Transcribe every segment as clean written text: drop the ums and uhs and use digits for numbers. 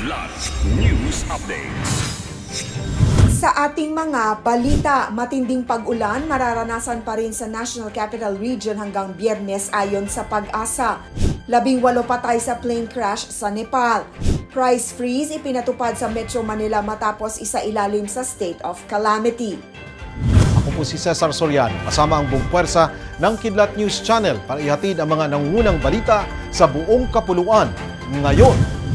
Kidlat News Updates. Sa ating mga balita, matinding pag-ulan mararanasan pa rin sa National Capital Region hanggang Biyernes ayon sa Pag-asa. 18 patay sa plane crash sa Nepal. Price freeze ipinatupad sa Metro Manila matapos isailalim sa state of calamity. Ako po si Cesar Soriano, kasama ang buong puwersa ng Kidlat News Channel para ihatid ang mga nangungunang balita sa buong kapuluan ngayon.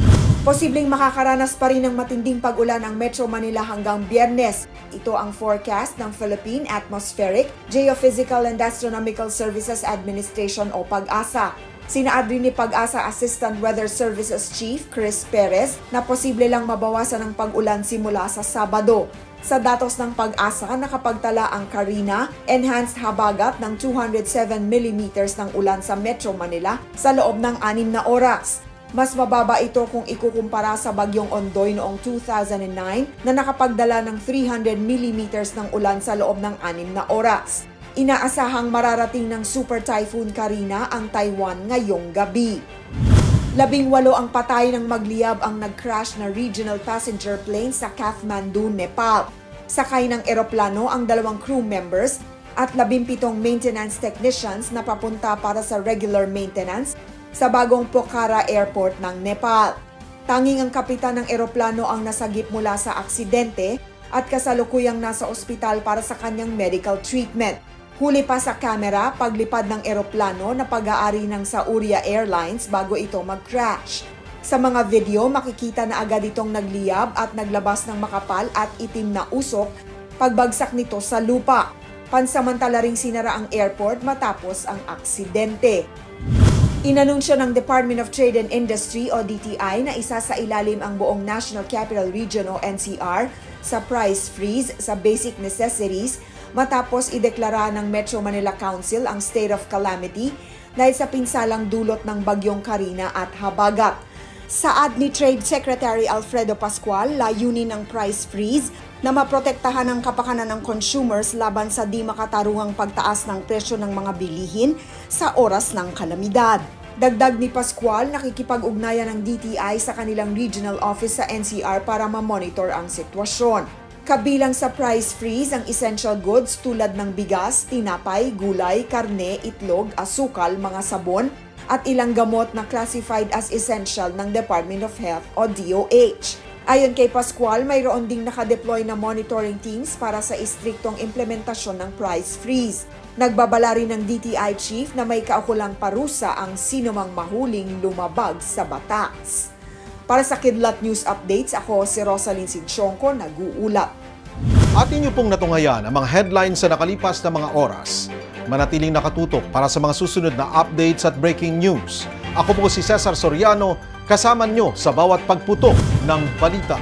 Posibleng makakaranas pa rin ng matinding pag-ulan ang Metro Manila hanggang Biyernes. Ito ang forecast ng Philippine Atmospheric, Geophysical and Astronomical Services Administration o Pag-asa. Sinaad rin ni Pag-asa Assistant Weather Services Chief Chris Perez na posible lang mabawasan ang pag-ulan simula sa Sabado. Sa datos ng Pag-asa, nakapagtala ang Karina, enhanced habagat ng 207 mm ng ulan sa Metro Manila sa loob ng 6 na oras. Mas mababa ito kung ikukumpara sa bagyong Ondoy noong 2009 na nakapagdala ng 300 mm ng ulan sa loob ng 6 na oras. Inaasahang mararating ng Super Typhoon Karina ang Taiwan ngayong gabi. 18 ang patay ng magliyab ang nag-crash na regional passenger plane sa Kathmandu, Nepal. Sakay ng eroplano ang 2 crew members at 17 maintenance technicians na papunta para sa regular maintenance sa bagong Pokhara Airport ng Nepal. Tanging ang kapitan ng eroplano ang nasagip mula sa aksidente at kasalukuyang nasa ospital para sa kanyang medical treatment. Huli pa sa kamera paglipad ng eroplano na pag-aari ng Sauria Airlines bago ito mag-crash. Sa mga video, makikita na agad itong nagliyab at naglabas ng makapal at itim na usok pagbagsak nito sa lupa. Pansamantala ring sinara ang airport matapos ang aksidente. Inanunsyo ng Department of Trade and Industry o DTI na isa sa ilalim ang buong National Capital Region o NCR sa price freeze sa basic necessities matapos ideklara ng Metro Manila Council ang state of calamity dahil sa pinsalang dulot ng bagyong Karina at habagat. Saad ni Trade Secretary Alfredo Pascual, layunin ng price freeze na maprotektahan ang kapakanan ng consumers laban sa di makatarungang pagtaas ng presyo ng mga bilihin sa oras ng kalamidad. Dagdag ni Pascual, nakikipag-ugnayan ng DTI sa kanilang regional office sa NCR para ma-monitor ang sitwasyon. Kabilang sa price freeze ang essential goods tulad ng bigas, tinapay, gulay, karne, itlog, asukal, mga sabon, at ilang gamot na classified as essential ng Department of Health o DOH. Ayon kay Pascual, mayroon ding nakadeploy na monitoring teams para sa istriktong implementasyon ng price freeze. Nagbabala rin ng DTI Chief na may kaukulang parusa ang sinumang mahuling lumabag sa batas. Para sa Kidlat News Updates, ako si Rosalyn Sinchonko, nag-uulat. At inyo pong natunghayan ang mga headlines sa nakalipas na mga oras. Manatiling nakatutok para sa mga susunod na updates at breaking news. Ako po si Cesar Soriano, kasama nyo sa bawat pagputok ng balita.